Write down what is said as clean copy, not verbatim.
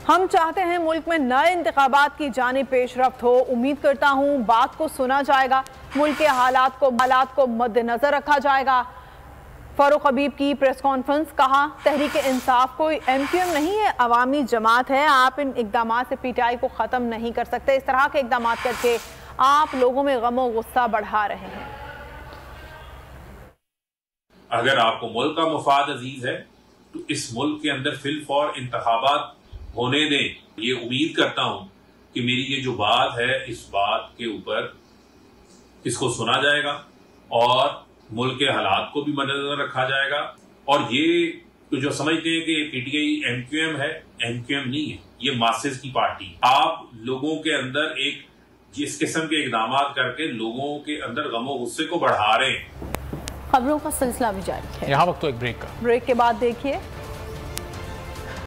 हम चाहते हैं मुल्क में नए इंतखाबात की जानिब पेशरफ्त हो। उम्मीद करता हूँ बात को सुना जाएगा, मुल्क के हालात को मद्देनजर रखा जाएगा। फारूक हबीब की प्रेस कॉन्फ्रेंस, कहा तहरीक इंसाफ कोई MQM नहीं है, अवामी जमात है। आप इन इकदाम से PTI को ख़त्म नहीं कर सकते। इस तरह के इकदाम करके आप लोगों में गम और गुस्सा बढ़ा रहे हैं। अगर आपको मुल्क का मुफाद अजीज है तो इस मुल्क के अंदर फिलफौर इंतखाबात होने दें। ये उम्मीद करता हूं कि मेरी ये जो बात है इस बात के ऊपर इसको सुना जाएगा और मुल्क के हालात को भी मद्देनजर रखा जाएगा। और ये जो समझते हैं कि PTI MQM है, MQM नहीं है, ये मासेस की पार्टी। आप लोगों के अंदर एक जिस किस्म के इकदाम करके लोगों के अंदर गमो गुस्से को बढ़ा रहे हैं। खबरों का सिलसिला भी जारी है। यहाँ वक्त तो एक ब्रेक के बाद देखिए।